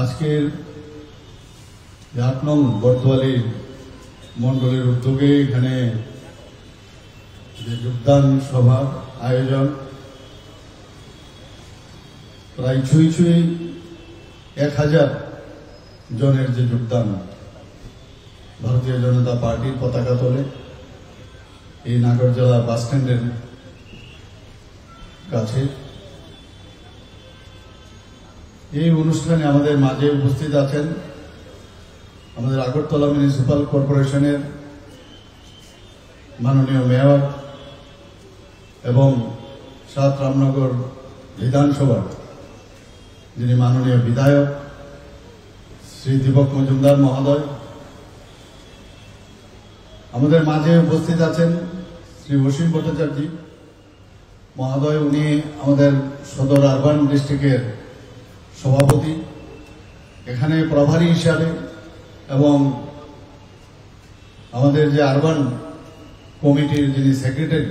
আজকের 8 নং বর্তোয়ালি মণ্ডলের উদ্যোগে এখানে যে যোগদান সভার আয়োজন প্রায় ছুঁই 1000 জনের যে যোগদান ভারতীয় জনতা পার্টির পতাকা তোলে এই নাগরজোলা বাস স্ট্যান্ডের কাছে। এই অনুষ্ঠানে আমাদের মাঝে উপস্থিত আছেন আমাদের আগরতলা মিউনিসিপাল কর্পোরেশনের মাননীয় মেয়র এবং 7 রামনগর বিধানসভার যিনি মাননীয় বিধায়ক শ্রী দীপক মজুমদার মহোদয়। আমাদের মাঝে উপস্থিত আছেন শ্রী অসীম ভট্টাচার্য মহোদয়, উনি আমাদের সদর আরবান ডিস্ট্রিক্টের সভাপতি, এখানে প্রভারী হিসাবে, এবং আমাদের যে আরবান কমিটির যিনি সেক্রেটারি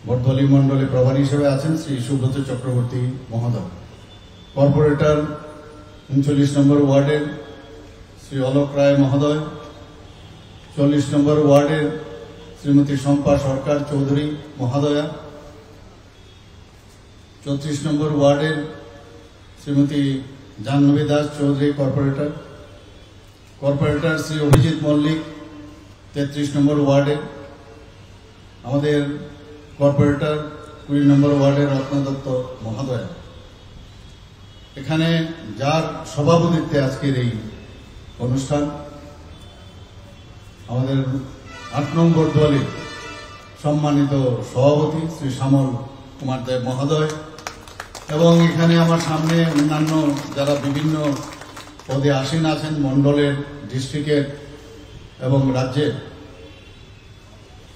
বর্তোয়ালি মণ্ডলে প্রভারী হিসেবে আছেন শ্রী সুব্রত চক্রবর্তী মহোদয়। কর্পোরেটর 39 নম্বর ওয়ার্ডের শ্রী অলোক রায় মহোদয়, 40 নম্বর ওয়ার্ডের শ্রীমতী শম্পা সরকার চৌধুরী মহোদয়া, 34 নম্বর ওয়ার্ডের শ্রীমতী জাহ্নবী দাস চৌধুরী কর্পোরেটর শ্রী অভিজিৎ মল্লিক 33 নম্বর ওয়ার্ডে, আমাদের কর্পোরেটর 20 নম্বর ওয়ার্ডের রত্ন দত্ত মহোদয়া। এখানে যার সভাপতিত্বে আজকের এই অনুষ্ঠান আমাদের 8 নং বর্তোয়ালির সম্মানিত সভাপতি শ্রী শ্যামল কুমার দেব মহোদয়, এবং এখানে আমার সামনে অন্যান্য যারা বিভিন্ন পদে আসীন আছেন মণ্ডলের, ডিস্ট্রিক্টের এবং রাজ্যের,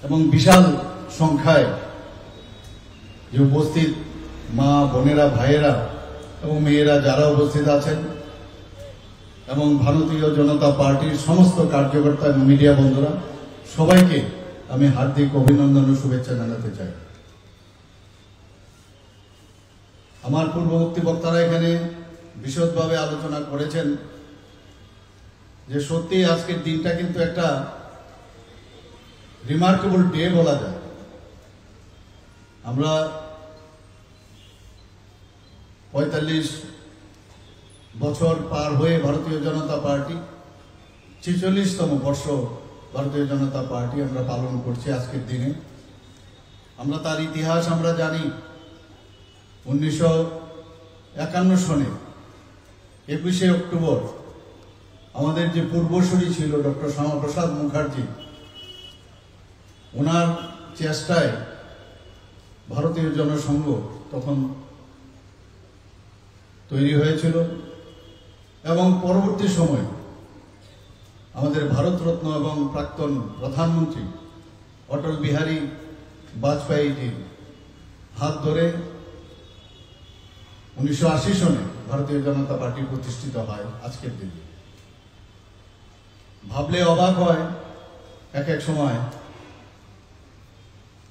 এবং বিশাল সংখ্যায় যে উপস্থিত মা বোনেরা, ভাইয়েরা এবং মেয়েরা যারা উপস্থিত আছেন, এবং ভারতীয় জনতা পার্টির সমস্ত কার্যকর্তা এবং মিডিয়া বন্ধুরা, সবাইকে আমি হার্দিক অভিনন্দন ও শুভেচ্ছা জানাতে চাই। আমার পূর্ববর্তী বক্তারা এখানে বিশদভাবে আলোচনা করেছেন যে সত্যি আজকের দিনটা কিন্তু একটা রিমার্কেবল ডে বলা যায়। আমরা 45 বছর পার হয়ে ভারতীয় জনতা পার্টি 46তম বর্ষ ভারতীয় জনতা পার্টি আমরা পালন করছি আজকের দিনে। আমরা তার ইতিহাস আমরা জানি। 1951 সনে 21শে অক্টোবর আমাদের যে পূর্বসূরি ছিল ডক্টর শ্যামাপ্রসাদ মুখার্জি, ওনার চেষ্টায় ভারতীয় জনসংঘ তখন তৈরি হয়েছিল, এবং পরবর্তী সময় আমাদের ভারতরত্ন এবং প্রাক্তন প্রধানমন্ত্রী অটল বিহারী বাজপেয়ীজির হাত ধরে 1980 সনে ভারতীয় জনতা পার্টি প্রতিষ্ঠিত হয় আজকের দিনে। ভাবলে অবাক হয় এক সময়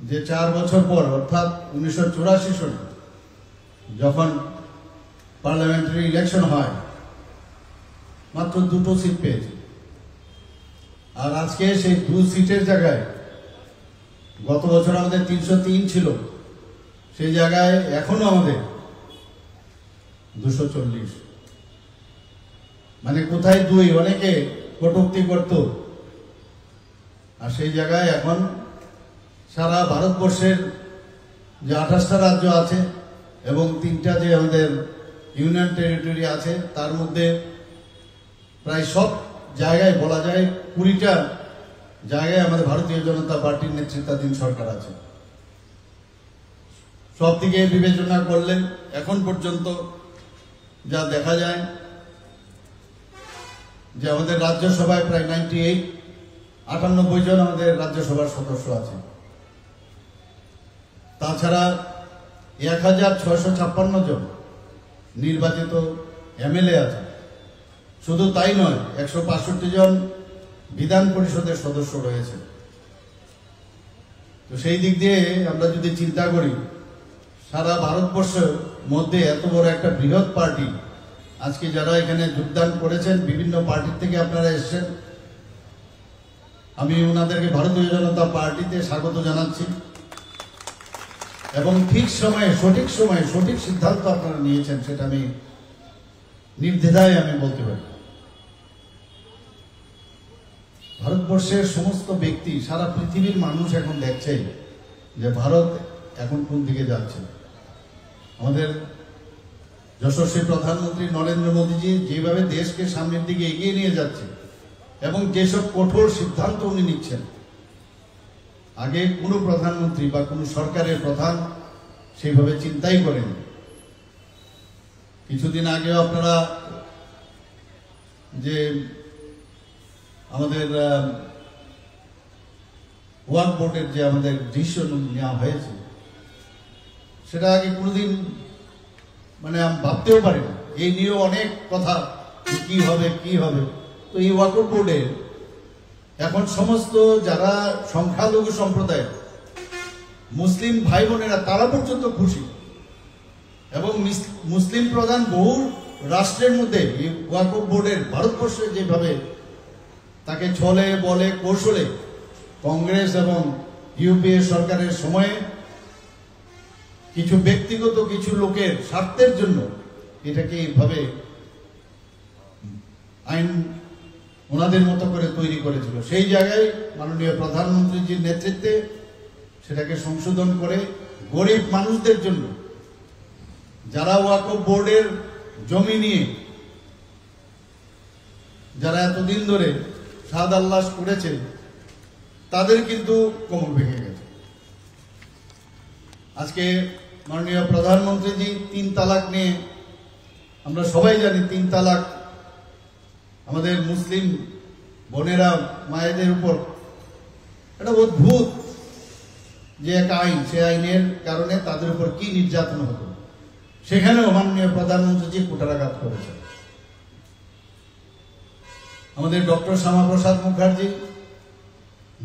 যে 4 বছর পর অর্থাৎ 1984 সনে যখন পার্লামেন্টারি ইলেকশন হয় মাত্র 2টো সিট পেয়েছে, আর আজকে সেই 2 সিটের জায়গায় গত বছর আমাদের 303 ছিল, সেই জায়গায় এখনো আমাদের 240। মানে কোথায় 2, অনেকে কটূক্তি করত, আর সেই জায়গায় এখন সারা ভারতবর্ষের যে 28টা রাজ্য আছে এবং 3টা যে আমাদের ইউনিয়ন টেরিটরি আছে, তার মধ্যে প্রায় সব জায়গায় বলা যায় 20টা জায়গায় আমাদের ভারতীয় জনতা পার্টির নেতৃত্বাধীন সরকার আছে। সব দিকে বিবেচনা করলে এখন পর্যন্ত যা দেখা যায় যে আমাদের রাজ্যসভায় প্রায় 98 জন আমাদের রাজ্যসভার সদস্য আছে। তাছাড়া 1656 জন নির্বাচিত এমএলএ আছে। শুধু তাই নয়, 165 জন বিধান পরিষদের সদস্য রয়েছে। তো সেই দিক দিয়ে আমরা যদি চিন্তা করি সারা ভারতবর্ষের মধ্যে এত বড় একটা বৃহৎ পার্টি আজকে যারা এখানে যোগদান করেছেন, বিভিন্ন পার্টি থেকে আপনারা এসেছেন, আমি ওনাদেরকে ভারতীয় জনতা পার্টিতে স্বাগত জানাচ্ছি। এবং ঠিক সময়ে সঠিক সিদ্ধান্ত আপনারা নিয়েছেন, সেটা আমি নির্দ্বিধায় আমি বলতে পারি। ভারতবর্ষের সমস্ত ব্যক্তি, সারা পৃথিবীর মানুষ এখন দেখছে যে ভারত এখন কোন দিকে যাচ্ছে। আমাদের যশস্বী প্রধানমন্ত্রী নরেন্দ্র মোদীজি যেভাবে দেশকে সামনের দিকে এগিয়ে নিয়ে যাচ্ছে এবং যেসব কঠোর সিদ্ধান্ত উনি নিচ্ছেন, আগে কোনো প্রধানমন্ত্রী বা কোনো সরকারের প্রধান সেইভাবে চিন্তাই করেন। কিছুদিন আগেও আপনারা যে আমাদের ওয়ার্ক বোর্ডের যে আমাদের ডিসিশন নেওয়া হয়েছে, সেটা আগে কোনোদিন মানে আমি ভাবতেও পারি না। এই নিয়েও অনেক কথা কি হবে। তো এই ওয়ার্ক বোর্ডের এখন সমস্ত যারা সংখ্যালঘু সম্প্রদায়ের মুসলিম ভাই বোনেরা, তারা পর্যন্ত খুশি। এবং মুসলিম প্রধান বহু রাষ্ট্রের মধ্যে এই ওয়াকফ বোর্ডের ভারতবর্ষে যেভাবে তাকে ছলে বলে কৌশলে কংগ্রেস এবং ইউপিএ সরকারের সময়ে কিছু ব্যক্তিগত কিছু লোকের স্বার্থের জন্য এটাকে এইভাবে আইন ওনাদের মতো করে তৈরি করেছিল, সেই জায়গায় মাননীয় প্রধানমন্ত্রীজির নেতৃত্বে সেটাকে সংশোধন করে গরিব মানুষদের জন্য, যারা ওয়াকফ বোর্ডের জমি নিয়ে যারা এতদিন ধরে সাদ আল্লাস করেছে, তাদের কিন্তু কোমর ভেঙে গেছে। আজকে মাননীয় প্রধানমন্ত্রীজি 3 তালাক নিয়ে, আমরা সবাই জানি 3 তালাক আমাদের মুসলিম বোনেরা মায়েদের উপর একটা অদ্ভুত যে এক আইন, সে আইনের কারণে তাদের উপর কি নির্যাতন হতো, সেখানেও মাননীয় প্রধানমন্ত্রীজি কুঠারাঘাত করেছেন। আমাদের ডক্টর শ্যামাপ্রসাদ মুখার্জি,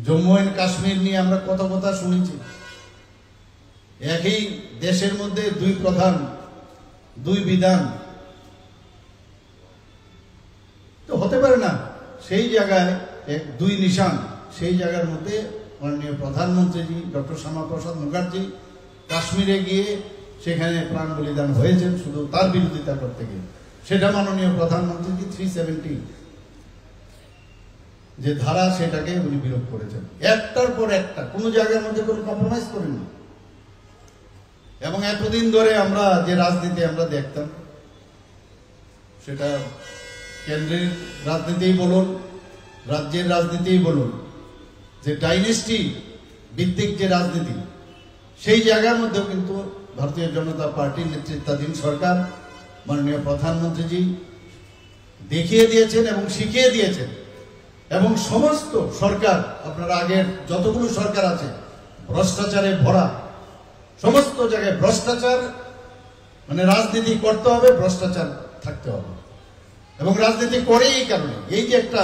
জম্মু এন্ড কাশ্মীর নিয়ে আমরা কত কথা শুনেছি। একই দেশের মধ্যে 2 প্রধান, 2 বিধান, তো হতে পারে না। সেই জায়গায় 2 নিশান, সেই জায়গার মধ্যে মাননীয় প্রধানমন্ত্রীজি ডক্টর শ্যামাপ্রসাদ মুখার্জি কাশ্মীরে গিয়ে সেখানে প্রাণ বলিদান হয়েছেন শুধু তার বিরোধিতা করতে গিয়ে। সেটা মাননীয় প্রধানমন্ত্রীজি 370 যে ধারা, সেটাকে উনি বিরোধ করেছেন। একটার পর একটা, কোনো জায়গার মধ্যে কোনো কম্প্রোমাইজ করেননি। এবং এতদিন ধরে আমরা যে রাজনীতি আমরা দেখতাম, সেটা কেন্দ্রের রাজনীতিই বলুন, রাজ্যের রাজনীতিই বলুন, যে ডাইনেস্টি ভিত্তিক যে রাজনীতি, সেই জায়গার মধ্যেও কিন্তু ভারতীয় জনতা পার্টির নেতৃত্বাধীন সরকার, মাননীয় প্রধানমন্ত্রীজি দেখিয়ে দিয়েছেন এবং শিখিয়ে দিয়েছেন। এবং সমস্ত সরকার, আপনারা আগের যতগুলো সরকার আছে, ভ্রষ্টাচারে ভরা, সমস্ত জায়গায় ভ্রষ্টাচার, মানে রাজনীতি করতে হবে, ভ্রষ্টাচার থাকতে হবে। এবং রাজনীতি করে এই কারণে, এই যে একটা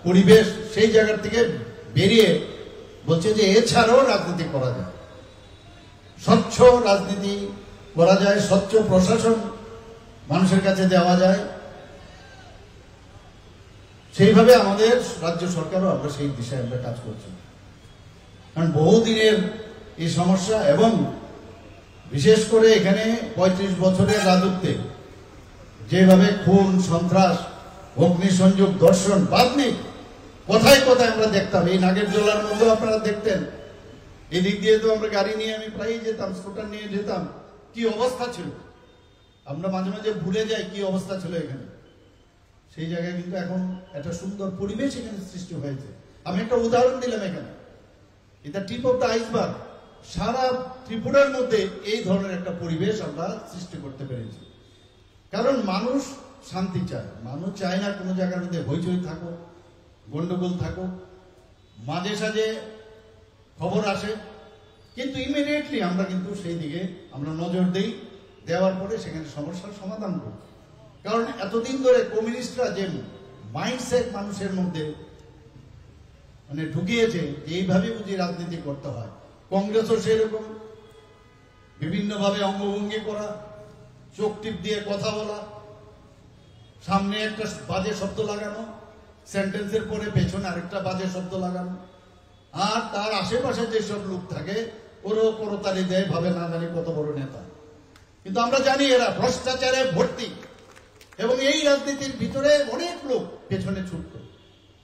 পরিবেশ, সেই জায়গার থেকে বেরিয়ে বলছে যে এছাড়াও রাজনীতি করা যায়, স্বচ্ছ রাজনীতি করা যায়, স্বচ্ছ প্রশাসন মানুষের কাছে দেওয়া যায়। সেইভাবে আমাদের রাজ্য সরকারও আমরা সেই দিশায় আমরা কাজ করছি। কারণ বহুদিনের এই সমস্যা, এবং বিশেষ করে এখানে 35 বছরের রাজত্বে যেভাবে খুন, সন্ত্রাস, অগ্নিসংযোগ, ধর্ষণ বাদ নেই, কোথায় কোথায় আমরা দেখতাম। এই নাগের জলার মধ্যেও আপনারা দেখতেন, এদিক দিয়ে তো আমরা গাড়ি নিয়ে আমি প্রায়ই যেতাম, স্কুটার নিয়ে যেতাম, কি অবস্থা ছিল আমরা মাঝে মাঝে ভুলে যাই কি অবস্থা ছিল এখানে। সেই জায়গায় কিন্তু এখন একটা সুন্দর পরিবেশ এখানে সৃষ্টি হয়েছে। আমি একটা উদাহরণ দিলাম, এখানে এটা টিপ অফ দ্য আইসবার্গ। সারা ত্রিপুরার মধ্যে এই ধরনের একটা পরিবেশ আমরা সৃষ্টি করতে পেরেছি। কারণ মানুষ শান্তি চায়, মানুষ চায় না কোনো জায়গার মধ্যে হইচই থাকুক, গন্ডগোল থাকুক, মাঝে সাঝে খবর আসে, কিন্তু ইমিডিয়েটলি আমরা কিন্তু সেই দিকে আমরা নজর দেই, দেওয়ার পরে সেখানে সমস্যার সমাধান করি। কারণ এতদিন ধরে কমিউনিস্টরা যে মাইন্ডসেট মানুষের মধ্যে মানে ঢুকিয়েছে, এইভাবে বুঝি রাজনীতি করতে হয়। কংগ্রেসও সেরকম, বিভিন্নভাবে অঙ্গভঙ্গি করা, চোখ টিপ দিয়ে কথা বলা, সামনে একটা বাজে শব্দ লাগানো, সেন্টেন্সের পরে পেছনে আরেকটা বাজে শব্দ লাগানো, আর তার আশেপাশে যেসব লোক থাকে ওরও করতালি দেয়, ভাবে না জানি কত বড় নেতা। কিন্তু আমরা জানি এরা ভ্রষ্টাচারে ভর্তি, এবং এই রাজনীতির ভিতরে অনেক লোক পেছনে ছুটত,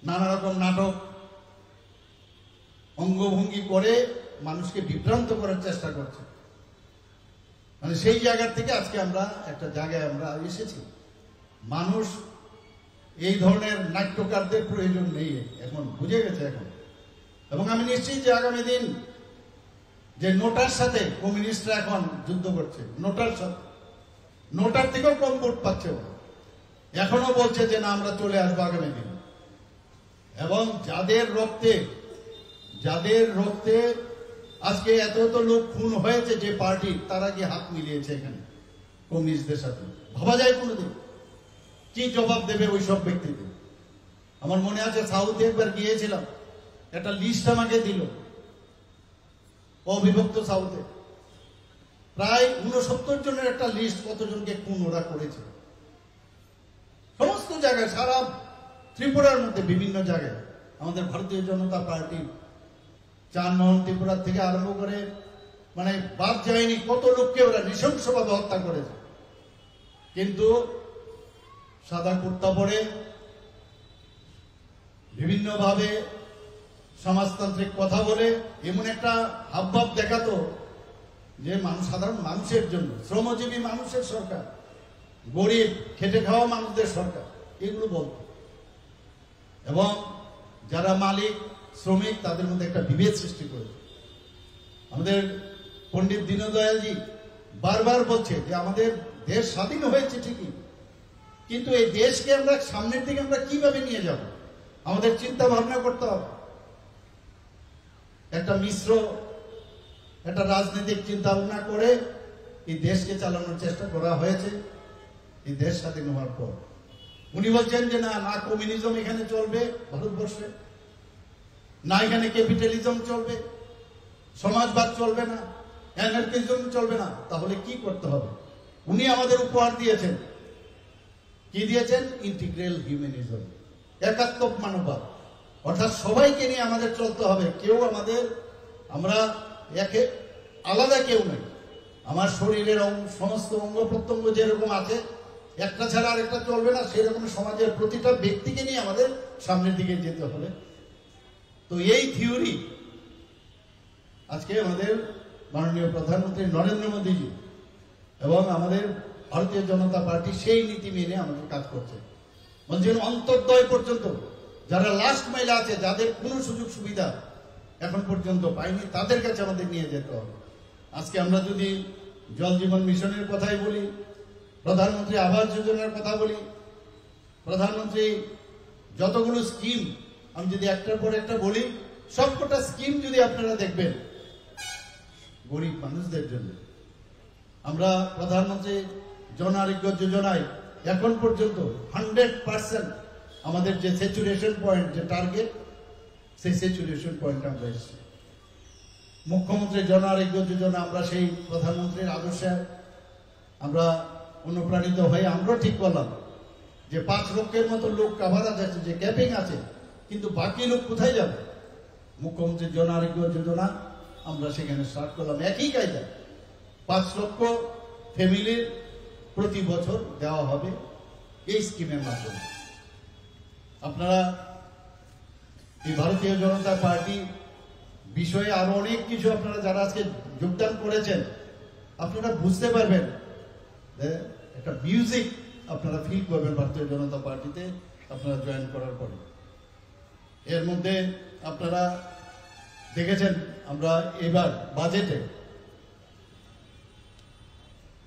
নানা রকম নাটক অঙ্গভঙ্গি করে মানুষকে বিভ্রান্ত করার চেষ্টা করছে। মানে সেই জায়গা থেকে আজকে আমরা একটা জায়গায় আমরা এসেছি। মানুষ এই ধরনের নাট্যকারদের প্রয়োজন নেই, এখন বুঝে গেছে এখন। এবং আমি নিশ্চিত যে আগামী দিন যে নোটার সাথে কমিউনিস্টরা এখন যুদ্ধ করছে, নোটার সাথে, নোটার থেকেও কম ভোট পাচ্ছে ওরা, এখনো বলছে যে না আমরা চলে আসবো আগামী দিন। এবং যাদের রক্তে আজকে এত এত লোক খুন হয়েছে যে পার্টির, তারা কি হাত মিলিয়েছে এখানে কমিউনিস্টদের সাথে? ভাবা যায় কোনোদিন? কি জবাব দেবে ওই সব ব্যক্তিদের? আমার মনে আছে সাউথে একবার গিয়েছিলাম, একটা লিস্ট আমাকে দিল, অবিভক্ত সাউথে প্রায় 69 জনের একটা লিস্ট, কতজনকে খুন ওরা করেছে সমস্ত জায়গায়, সারা ত্রিপুরার মধ্যে বিভিন্ন জায়গায়। আমাদের ভারতীয় জনতা পার্টি চানমোহন ত্রিপুরা থেকে আরম্ভ করে মানে বাদ যায়নি, কত লোককে ওরা নৃশংসভাবে হত্যা করেছে। কিন্তু সাদা কুর্তা পরে বিভিন্নভাবে সমাজতান্ত্রিক কথা বলে এমন একটা হাবভাব দেখাতো যে সাধারণ মানুষের জন্য, শ্রমজীবী মানুষের সরকার, গরিব খেটে খাওয়া মানুষদের সরকার, এগুলো বলত। এবং যারা মালিক শ্রমিক তাদের মধ্যে একটা বিভেদ সৃষ্টি করেছে। আমাদের পণ্ডিত দীনদয়ালজি বারবার বলছে যে আমাদের দেশ স্বাধীন হয়েছে ঠিকই, কিন্তু এই দেশকে আমরা সামনের দিকে আমরা কিভাবে নিয়ে যাব, আমাদের চিন্তা ভাবনা করতে হবে। একটা মিশ্র একটা রাজনৈতিক চিন্তা ভাবনা করে এই দেশকে চালানোর চেষ্টা করা হয়েছে এই দেশ স্বাধীন হওয়ার পর। উনি বলছেন যে না কমিউনিজম এখানে চলবে ভারতবর্ষে, না এখানে ক্যাপিটালিজম চলবে, সমাজবাদ চলবে না, অ্যানার্কিজম চলবে না। তাহলে কি করতে হবে? উনি আমাদের উপহার দিয়েছেন, কি দিয়েছেন? ইন্টিগ্রাল হিউম্যানিজম, একাত্মক মানববাদ। অর্থাৎ সবাইকে নিয়ে আমাদের চলতে হবে, কেউ আমরা একে আলাদা কেউ নেই। আমার শরীরের সমস্ত অঙ্গ প্রত্যঙ্গ যেরকম আছে, একটা ছাড়া আর একটা চলবে না, সেরকম সমাজের প্রতিটা ব্যক্তিকে নিয়ে আমাদের সামনের দিকে যেতে হবে। তো এই থিওরি আজকে আমাদের মাননীয় প্রধানমন্ত্রী নরেন্দ্র মোদীজি এবং আমাদের ভারতীয় জনতা পার্টি সেই নীতি মেনে আমাদের কাজ করছে। বলছেন অন্তর্দয় পর্যন্ত যারা লাস্ট মাইলে আছে, যাদের কোনো সুযোগ সুবিধা এখন পর্যন্ত পায়নি, তাদের কাছে আমাদের নিয়ে যেতে হবে। আজকে আমরা যদি জল জীবন মিশনের কথাই বলি, প্রধানমন্ত্রী আবাস যোজনার কথা বলি, প্রধানমন্ত্রী যতগুলো স্কিম, আমি যদি একটার পর একটা বলি, সবকটা স্কিম যদি আপনারা দেখবেন গরিব মানুষদের জন্য। আমরা প্রধানমন্ত্রী জন আরোগ্য যোজনায় এখন পর্যন্ত 100% আমাদের যে স্যাচুরেশন পয়েন্ট, যে টার্গেট, সেই স্যাচুরেশন পয়েন্ট আমরা এসেছি। মুখ্যমন্ত্রী জন আরোগ্য যোজনা আমরা সেই প্রধানমন্ত্রীর আদর্শে আমরা অনুপ্রাণিত হয়ে আমরা ঠিক করলাম যে 5 লক্ষের মতো লোক কাভারেজ আছে, যে ক্যাপিং আছে, কিন্তু বাকি লোক কোথায় যাবে? মুখ্যমন্ত্রী জন আরোগ্য যোজনা আমরা সেখানে স্টার্ট করলাম। একই কায়দা 5 লক্ষ ফ্যামিলির প্রতি বছর দেওয়া হবে এই স্কিমের মাধ্যমে। আপনারা এই ভারতীয় জনতা পার্টি বিষয়ে আরো অনেক কিছু আপনারা যারা আজকে যোগদান করেছেন, আপনারা বুঝতে পারবেন, একটা মিউজিক আপনারা ফিল করবেন ভারতীয় জনতা পার্টিতে আপনারা জয়েন করার পরে। এর মধ্যে আপনারা দেখেছেন আমরা এবার বাজেটে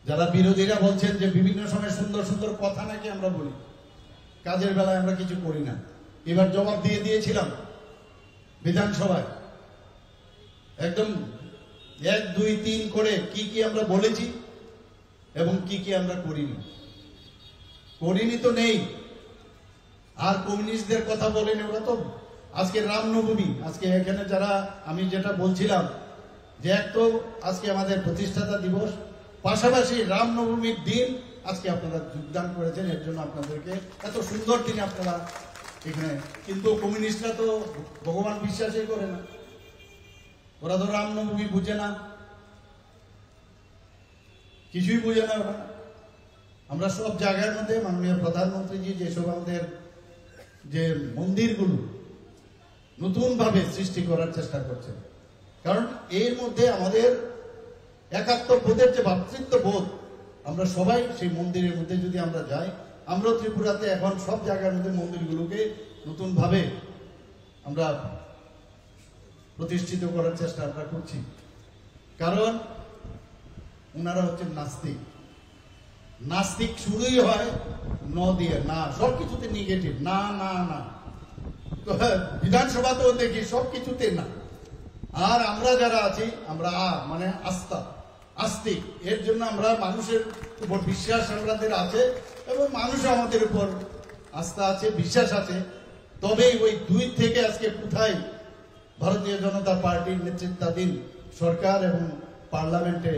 যারা বিরোধীরা বলছেন যে বিভিন্ন সময় সুন্দর সুন্দর কথা নাকি আমরা বলি, কাজের বেলায় আমরা কিছু করি না। এবার জবাব দিয়ে দিয়েছিলাম বিধানসভায়, একদম 1, 2, 3 করে কি কি আমরা বলেছি এবং কি কি আমরা করিনি তো নেই। আর কমিউনিস্টদের কথা বলেনি, ওরা তো আজকে রামনবমী, আজকে এখানে যারা আমি যেটা বলছিলাম যে এক তো আজকে আমাদের প্রতিষ্ঠাতা দিবস, পাশাপাশি রামনবমীর দিন আজকে আপনারা যোগদান করেছেন, এর জন্য আপনাদেরকে এত সুন্দর দিনে আপনারা এখানে। কিন্তু কমিউনিস্টরা তো ভগবান বিশ্বাসই করে না, ওরা তো রামনবমী বুঝে না, কিছুই বুঝে না ওরা। আমরা সব জায়গার মধ্যে মাননীয় প্রধানমন্ত্রীজি যেসব আমাদের যে মন্দিরগুলো নতুনভাবে সৃষ্টি করার চেষ্টা করছেন, কারণ এর মধ্যে আমাদের একাত্মবোধের যে ভ্রাতৃত্ববোধ, আমরা সবাই সেই মন্দিরের মধ্যে যদি আমরা যাই, আমরা ত্রিপুরাতে এখন সব জায়গার মধ্যে মন্দিরগুলোকে নতুনভাবে আমরা প্রতিষ্ঠিত করার চেষ্টা আমরা করছি। কারণ ওনারা হচ্ছেন নাস্তিক। নাস্তিক শুরুই হয় ন দিয়ে, না, সবকিছুতে নেগেটিভ, না না না। বিধানসভাতেও দেখি সবকিছুতে না। আর আমরা যারা আছি আমরা মানে আস্থা, আস্তিক। এর জন্য আমরা মানুষের উপর বিশ্বাস আমাদের আছে এবং মানুষ আমাদের উপর আস্থা আছে, বিশ্বাস আছে। তবেই ওই 2 থেকে আজকে কোথায় ভারতীয় জনতা পার্টির নেতৃত্বাধীন সরকার এবং পার্লামেন্টে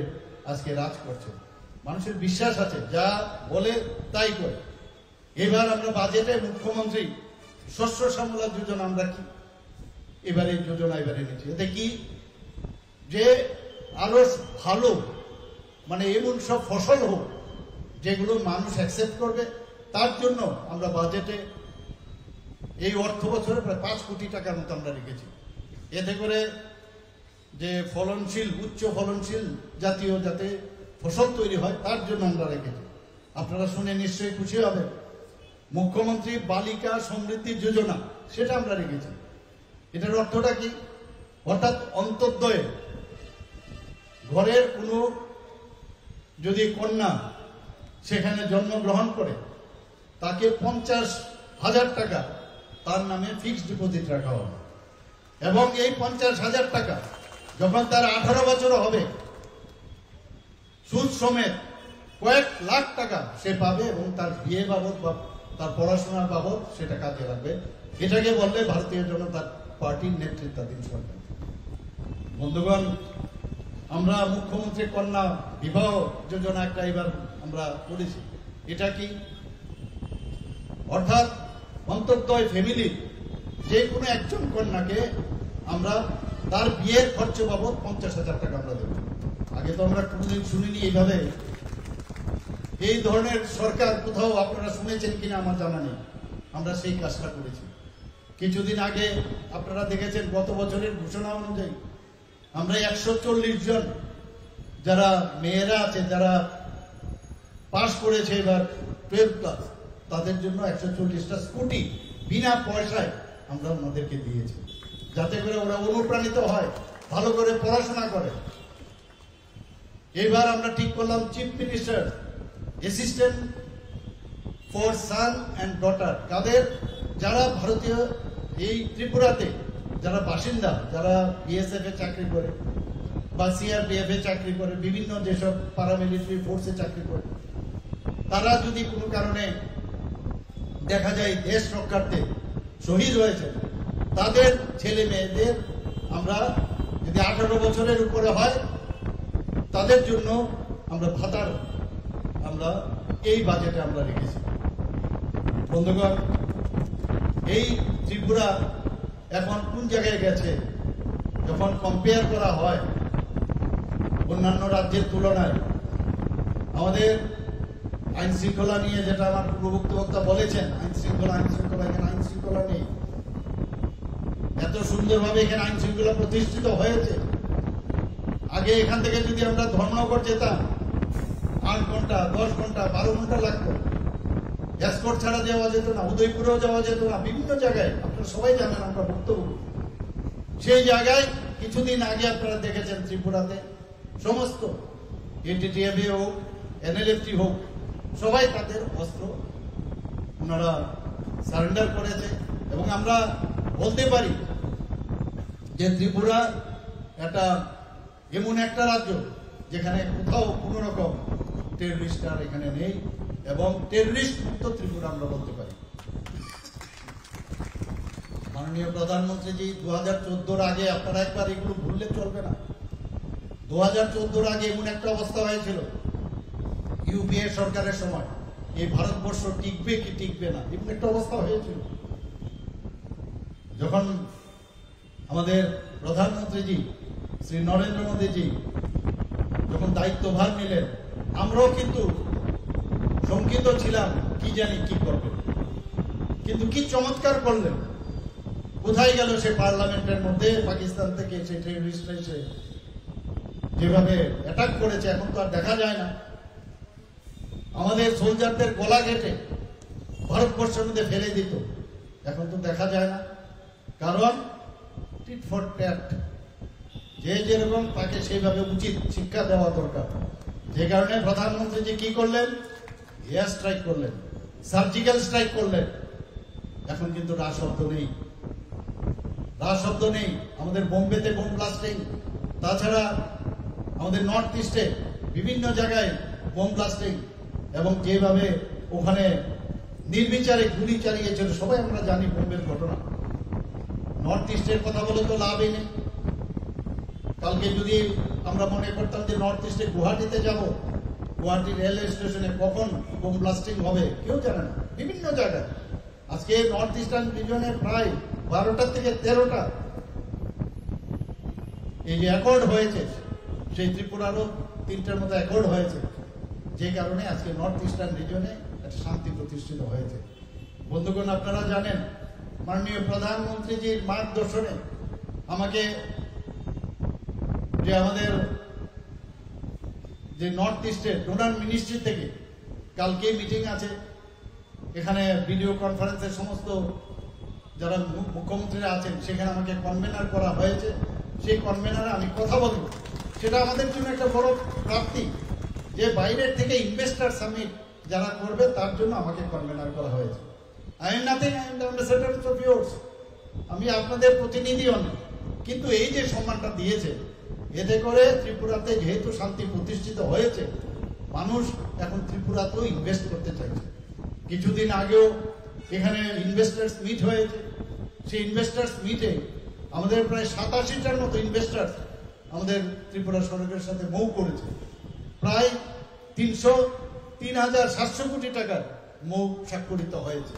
আজকে রাজ করছে। মানুষের বিশ্বাস আছে, যা বলে তাই করে। এবার আমরা বাজেটে মুখ্যমন্ত্রী শস্য শ্যামলা যোজনা আমরা কি এবারে যোজনা এবারে নিচ্ছি, এতে কি যে আরো ভালো মানে এমন সব ফসল হোক যেগুলো মানুষ অ্যাকসেপ্ট করবে, তার জন্য আমরা বাজেটে এই অর্থ বছরে প্রায় 5 কোটি টাকার মতো আমরা রেখেছি। এতে করে যে ফলনশীল, উচ্চ ফলনশীল জাতীয় যাতে ফসল তৈরি হয় তার জন্য আমরা রেখেছি। আপনারা শুনে নিশ্চয়ই খুশি হবে, মুখ্যমন্ত্রী বালিকা সমৃদ্ধি যোজনা সেটা আমরা রেখেছি। এটার অর্থটা কি? অর্থাৎ অন্তর্দয়ে ঘরের কোনো যদি কন্যা সেখানে জন্মগ্রহণ করে তাকে 50,000 টাকা তার নামে ফিক্সড ডিপোজিট রাখা হবে এবং এই 50,000 টাকা যখন তার 18 বছর হবে সুদ সমেত কয়েক লাখ টাকা সে পাবে এবং তার বিয়ে বাবদ বা তার পড়াশোনার বাবদ সেটা কাজে লাগবে। এটাকে বললে ভারতীয় জনতা পার্টির নেতৃত্বাধীন সরকার। বন্ধুগণ, আমরা মুখ্যমন্ত্রী কন্যা বিবাহ যোজনা একটা এবার আমরা করেছি। এটা কি? অর্থাৎ অন্তর্দয় ফ্যামিলি যে কোনো একজন কন্যাকে আমরা তার বিয়ের খরচ বাবদ 50,000 টাকা আমরা দেব। আগে তো আমরা কোনোদিন শুনিনি এইভাবে। এই ধরনের সরকার কোথাও আপনারা শুনেছেন কিনা আমার জানা নেই। আমরা সেই কাজটা করেছি। কিছুদিন আগে আপনারা দেখেছেন গত বছরের ঘোষণা অনুযায়ী আমরা 140 জন যারা মেয়েরা আছে যারা পাশ করেছে এবার 12 ক্লাস, তাদের জন্য 140টা স্কুটি বিনা পয়সায় আমরা ওনাদেরকে দিয়েছি, যাতে করে ওরা অনুপ্রাণিত হয়, ভালো করে পড়াশোনা করে। এবার আমরা ঠিক করলাম chief minister assistant for son and daughter, কাদের যারা ভারতীয় এই ত্রিপুরাতে যারা বাসিন্দা, যারা বিএসএফ এ চাকরি করে বা সিআরপিএফ এ চাকরি করে, বিভিন্ন যেসব প্যারামিলিটারি ফোর্সে চাকরি করে, তারা যদি কোনো কারণে দেখা যায় দেশ রক্ষার্থে শহীদ হয়েছে, তাদের ছেলে মেয়েদের আমরা যদি 18 বছরের উপরে হয় তাদের জন্য আমরা ভাতার আমরা এই বাজেটে আমরা রেখেছি। বন্ধুগণ, এই ত্রিপুরা এখন কোন জায়গায় গেছে যখন কম্পেয়ার করা হয় অন্যান্য রাজ্যের তুলনায়? আমাদের আইন শৃঙ্খলা নিয়ে যেটা আমার পূর্ববর্তী বক্তা বলেছেন, আইন শৃঙ্খলা এখানে আইন শৃঙ্খলা নেই। এত সুন্দরভাবে এখানে আইন শৃঙ্খলা প্রতিষ্ঠিত হয়েছে। আগে এখান থেকে যদি আমরা ধর্মনগর যেতাম 8 ঘন্টা, 10 ঘন্টা, 12 ঘন্টা লাগতো। এসকর্ট ছাড়া যাওয়া যেত না, উদয়পুরেও যাওয়া যেত না, বিভিন্ন জায়গায় আপনারা সবাই জানেন আমরা বক্তব্য। সেই জায়গায় কিছুদিন আগে আপনারা দেখেছেন ত্রিপুরাতে সমস্ত এনটিটিএফ হোক, এনএলএফটি হোক, সবাই তাদের অস্ত্র ওনারা সারেন্ডার করেছে এবং আমরা বলতে পারি যে ত্রিপুরা একটা এমন একটা রাজ্য যেখানে কোথাও কোনো রকম টেররিস্ট আর এখানে নেই এবং টেররিস্ট মুক্ত ত্রিপুরা আমরা বলতে পারি। মাননীয় প্রধানমন্ত্রীজি 2014-র আগে, আপনারা একবার এগুলো ভুললে চলবে না, 2014-র আগে এমন একটা অবস্থা হয়েছিল ইউপিএ সরকারের সময় এই ভারতবর্ষ টিকবে কি টিকবে না এমন একটা অবস্থা হয়েছিল। যখন আমাদের প্রধানমন্ত্রীজি শ্রী নরেন্দ্র মোদীজি যখন দায়িত্বভার নিলেন, আমরাও কিন্তু শঙ্কিত ছিলাম কি জানি কি করবেন, কিন্তু কি চমৎকার করলেন। কোথায় গেল সে পার্লামেন্টের মধ্যে পাকিস্তান থেকে সেই টেররিস্টরা এসে যেভাবে অ্যাটাক করেছে এখন তো আর দেখা যায় না। আমাদের সোলজারদের গলা কেটে ভারতবর্ষের মধ্যে ফেলে দিত, এখন তো দেখা যায় না। কারণ টিট ফর ট্যাট, যে যেরকম তাকে সেইভাবে উচিত শিক্ষা দেওয়া দরকার। যে কারণে প্রধানমন্ত্রী কি করলেন, এয়ার স্ট্রাইক করলেন, সার্জিক্যাল স্ট্রাইক করলেন। এখন কিন্তু রাজশব্দ নেই, রাজশব্দ নেই। আমাদের বোম্বেতে বোম ব্লাস্টিং, তাছাড়া আমাদের নর্থ ইস্টে বিভিন্ন জায়গায় বোম ব্লাস্টিং, এবং যেভাবে ওখানে নির্বিচারে গুলি চালিয়েছিল সবাই আমরা জানি বোম্বের ঘটনা। নর্থ ইস্টের কথা বলে তো লাভই নেই। কালকে যদি আমরা মনে করতাম যে নর্থ ইস্টে গুয়াহাটিতে যাব, গুয়াহাটি রেল স্টেশনে কখন বোম ব্লাস্টিং হবে কেউ জানে না। বিভিন্ন জায়গায় আজকে নর্থ ইস্টার্ন রিজনে প্রায় 12টা থেকে 13টা এই যে অ্যাকর্ড হয়েছে, সেই ত্রিপুরারও 3টার মতো অ্যাকর্ড হয়েছে, যে কারণে আজকে নর্থ ইস্টার্ন রিজনে একটা শান্তি প্রতিষ্ঠিত হয়েছে। বন্ধুগণ, আপনারা জানেন মাননীয় প্রধানমন্ত্রীজির মার্গদর্শনে আমাকে যে আমাদের যে নর্থ ইস্টের ডোনার মিনিস্ট্রি থেকে কালকে মিটিং আছে, এখানে ভিডিও কনফারেন্সের সমস্ত যারা মুখ্যমন্ত্রীরা আছেন সেখানে আমাকে কনভেনার করা হয়েছে। সেই কনভেনারে আমি কথা বলব, সেটা আমাদের জন্য একটা বড় প্রাপ্তি যে বাইরের থেকে ইনভেস্টার সামিট যারা করবে তার জন্য আমাকে কনভেনার করা হয়েছে। I am nothing, I am the ambassador of yours. আমি আপনাদের প্রতিনিধিও না, কিন্তু এই যে সম্মানটা দিয়েছে এতে করে ত্রিপুরাতে যেহেতু শান্তি প্রতিষ্ঠিত হয়েছে, মানুষ এখন ত্রিপুরাতেও ইনভেস্ট করতে চাইছে। কিছুদিন আগেও এখানে ইনভেস্টার্স মিট হয়েছে, সেই ইনভেস্টার্স মিটে আমাদের প্রায় 87টার মতো ইনভেস্টার্স আমাদের ত্রিপুরা সরকারের সাথে মৌ করেছে। প্রায় 3,700 কোটি টাকার মৌ স্বাক্ষরিত হয়েছে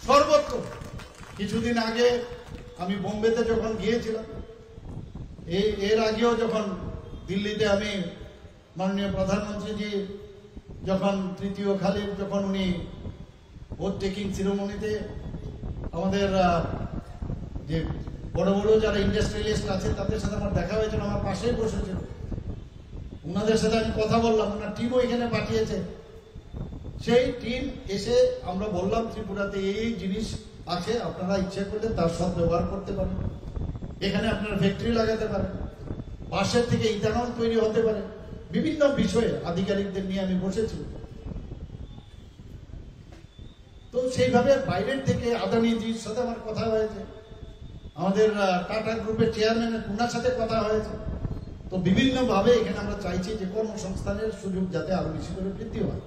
সর্বত্র। কিছুদিন আগে আমি বোম্বেতে যখন গিয়েছিলাম, এর আগেও যখন দিল্লিতে আমি মাননীয় প্রধানমন্ত্রীজি যখন তৃতীয় খালির যখন উনি ভোট টেকিং সিরিমনিতে আমাদের যে বড় বড় যারা ইন্ডাস্ট্রিয়ালিস্ট আছে তাদের সাথে আমার দেখা হয়েছিল, আমার পাশেই বসেছিল। ওনাদের সাথে আমি কথা বললাম, ওনার টিমও এখানে পাঠিয়েছে। সেই টিম এসে আমরা বললাম ত্রিপুরাতে এই জিনিস আছে, আপনারা ইচ্ছে করলে তার সদ্ব্যবহার করতে পারেন। এখানে আপনারা ফ্যাক্টরি লাগাতে পারেন, বাঁশের থেকে ইথানল তৈরি হতে পারে। বিভিন্ন বিষয়ে আধিকারিকদের নিয়ে আমি বসেছি। তো সেইভাবে বাইরের থেকে আদানিজির সাথে আমার কথা হয়েছে, আমাদের টাটা গ্রুপের চেয়ারম্যানের ওনার সাথে কথা হয়েছে। তো বিভিন্নভাবে এখানে আমরা চাইছি যে কর্মসংস্থানের সুযোগ যাতে আরো বেশি করে বৃদ্ধি হয়।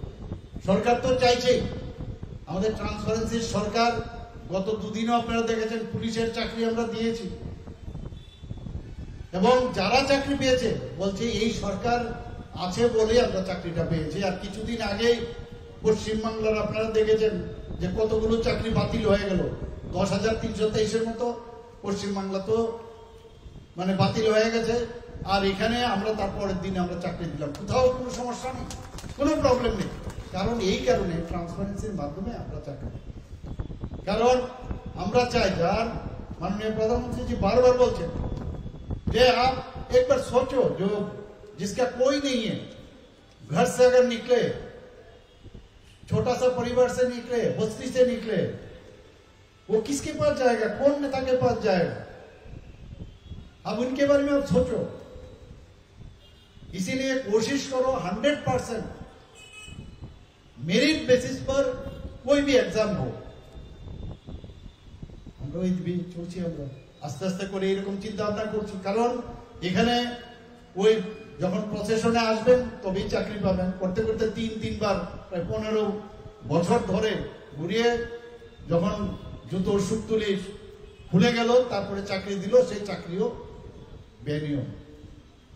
সরকার তো চাইছেই, আমাদের ট্রান্সপারেন্সির সরকার গত দুদিনও আপনারা দেখেছেন পুলিশের চাকরি আমরা দিয়েছি, এবং যারা চাকরি পেয়েছে বলছে এই সরকার আছে বলে আমরা চাকরিটা পেয়েছি। আর কিছুদিন আগে পশ্চিমবাংলার আপনারা দেখেছেন যে কতগুলো চাকরি বাতিল হয়ে গেল, 10,323-এর মতো পশ্চিমবাংলা তো মানে বাতিল হয়ে গেছে। আর এখানে আমরা তারপরের দিনে আমরা চাকরি দিলাম, কোথাও কোনো সমস্যা নেই, কোনো প্রবলেম নেই। কারণ এই কারণে ট্রান্সপারেন্সির মাধ্যমে আমরা চাকরি, কারণ আমরা চাই, যার माननीय प्रधानमंत्री जी बार बार बोलते हैं कि आप एक बार सोचो, जो जिसका कोई नहीं है, घर से अगर निकले, छोटा सा परिवार से निकले, बस्ती से निकले, वो किसके पास जाएगा, कौन नेता के पास जाएगा? अब उनके बारे में आप सोचो। इसीलिए कोशिश करो 100% मेरिट बेसिस पर कोई भी एग्जाम हो। আমরা ওই চলছি, আমরা আস্তে আস্তে করে এরকম চিন্তা ভাবনা করছি। কারণ এখানে ওই যখন প্রসেশনে আসবেন তবেই চাকরি পাবেন। করতে করতে 3 বার প্রায় 15 বছর ধরে ঘুরিয়ে যখন জুতোর সুতলি খুলে গেল, তারপরে চাকরি দিল, সেই চাকরিও বেনিয়ম।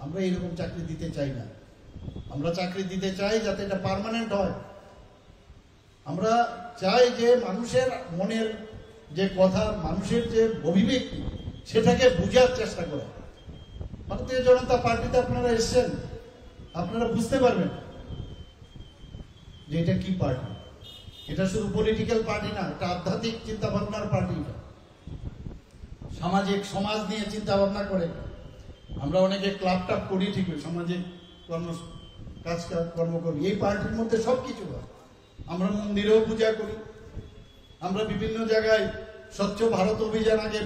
আমরা এরকম চাকরি দিতে চাই না। আমরা চাকরি দিতে চাই যাতে এটা পার্মানেন্ট হয়। আমরা চাই যে মানুষের মনের যে কথা, মানুষের যে অভিব্যক্তি, সেটাকে বোঝার চেষ্টা করা। ভারতীয় জনতা পার্টিতে আপনারা এসছেন, আপনারা বুঝতে পারবেন যে এটা কি পার্টি। এটা শুধু পলিটিক্যাল পার্টি না, এটা আধ্যাত্মিক চিন্তা ভাবনার পার্টি। সামাজিক সমাজ নিয়ে চিন্তা ভাবনা করে। আমরা অনেকে ক্লাব টাপ করি, ঠিকই সামাজিক কর্ম করি। এই পার্টির মধ্যে সবকিছু হয়। আমরা মন্দিরেও পূজা করি, আমরা বিভিন্ন জায়গায় স্বচ্ছ ভারত অভিযান, আগে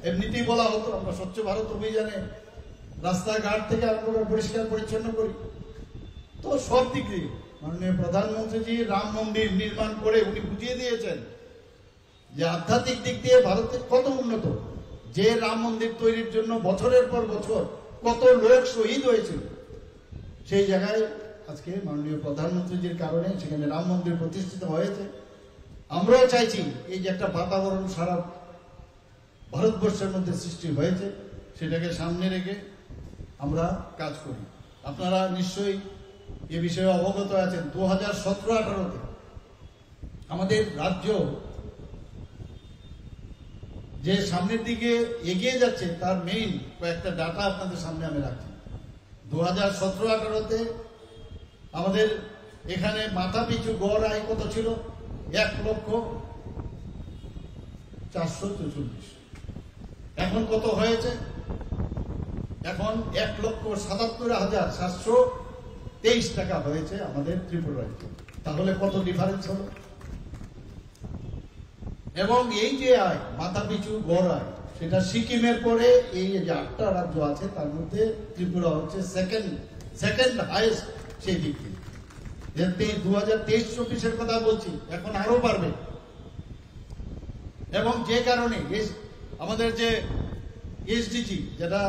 এমনিতেই বলা হতো, আমরা স্বচ্ছ ভারত অভিযানে রাস্তাঘাট থেকে আমরা পরিষ্কার পরিচ্ছন্ন করি। তো সব দিক দিয়ে মাননীয় প্রধানমন্ত্রীজি রাম মন্দির নির্মাণ করে উনি বুঝিয়ে দিয়েছেন যে আধ্যাত্মিক দিক দিয়ে ভারতের কত উন্নত। যে রাম মন্দির তৈরির জন্য বছরের পর বছর কত লোক শহীদ হয়েছিল, সেই জায়গায় আজকে মাননীয় প্রধানমন্ত্রীজির কারণে সেখানে রাম মন্দির প্রতিষ্ঠিত হয়েছে। আমরাও চাইছি এই যে একটা বাতাবরণ সারা ভারতবর্ষের মধ্যে সৃষ্টি হয়েছে, সেটাকে সামনে রেখে আমরা কাজ করি। আপনারা নিশ্চয়ই এ বিষয়ে অবগত আছেন। 2017-18-তে আমাদের রাজ্য যে সামনের দিকে এগিয়ে যাচ্ছে তার মেইন কয়েকটা ডাটা আপনাদের সামনে আমি রাখছি। 2017-18-তে আমাদের এখানে মাথা পিছু গড় আয় কত ছিল? 1,444,000। এখন কত হয়েছে? এখন 1,77,723 টাকা হয়েছে আমাদের ত্রিপুরা রাজ্যে। তাহলে কত ডিফারেন্স হলো? এবং এই যে আয়, মাথা পিছু গড় আয়, সেটা সিকিমের পরে এই যে 8টা রাজ্য আছে তার মধ্যে ত্রিপুরা হচ্ছে সেকেন্ড হাইয়েস্ট সেই দিক থেকে। 2023-24-এর কথা বলছি, এখন আরো বাড়বে। এবং যে কারণে আমাদের যে এসডিজি, যেটা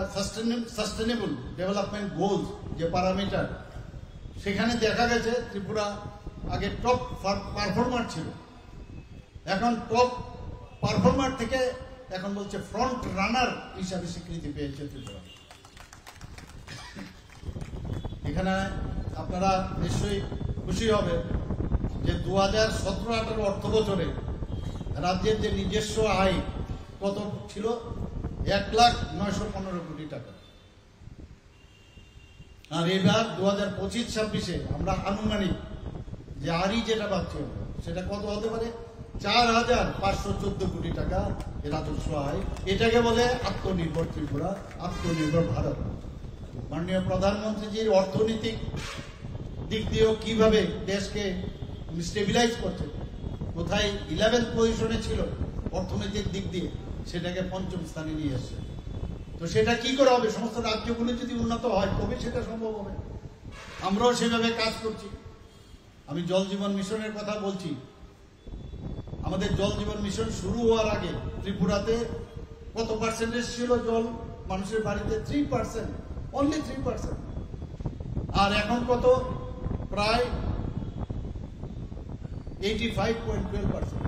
সাস্টেনেবল ডেভেলপমেন্ট গোলস যে প্যারামিটার, সেখানে দেখা গেছে ত্রিপুরা আগে টপ পারফর্মার ছিল, এখন টপ পারফর্মার থেকে এখন বলছে ফ্রন্ট রানার হিসাবে স্বীকৃতি পেয়েছে ত্রিপুরা। এখানে আপনারা নিশ্চয়ই খুশি হবে যে 2017-18 অর্থ বছরে রাজ্যের যে নিজস্ব আয় কত ছিল? 1,09,15 কোটি টাকা। আর এবার 2025-26-এ আমরা আনুমানিক যে আরই যেটা পাচ্ছি সেটা কত হতে পারে? 4,514 কোটি টাকা রাজস্ব আয়। এটাকে বলে আত্মনির্ভর ত্রিপুরা, আত্মনির্ভর ভারত। মাননীয় প্রধানমন্ত্রীজির অর্থনৈতিক দিক দিয়েও কিভাবে দেশকে স্টেবিলাইজ করছে, কোথায় 11th পজিশনে ছিল অর্থনৈতিক দিক দিয়ে, সেটাকে 5ম স্থানে নিয়ে এসছে। তো সেটা কি করে হবে? সমস্ত রাজ্যগুলো যদি উন্নত হয় তবে সেটা সম্ভব হবে। আমরাও সেভাবে কাজ করছি। আমি জল জীবন মিশনের কথা বলছি। আমাদের জল জীবন মিশন শুরু হওয়ার আগে ত্রিপুরাতে কত পার্সেন্টেজ ছিল জল মানুষের বাড়িতে? 3%, অনলি 3%। আর এখন কত? প্রায় 85.12%।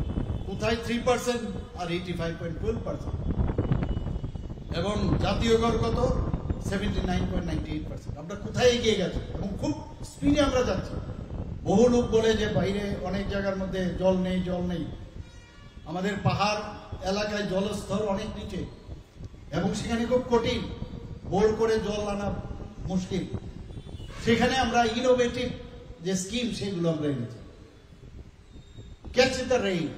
কোথায় 3% আর 85.12%। এবং জাতীয় গড় কত? 79.98%। আমরা কোথায় এগিয়ে গেছি এবং খুব স্পিডে আমরা যাচ্ছি। বহু লোক বলে যে বাইরে অনেক জায়গার মধ্যে জল নেই, জল নেই। আমাদের পাহাড় এলাকায় জলস্তর অনেক নিচে এবং সেখানে খুব কঠিন, বোর করে জল আনা মুশকিল। সেখানে আমরা ইনোভেটিভ যে স্কিম সেগুলো আমরা এনেছি। ক্যাচ দ্য রেইন,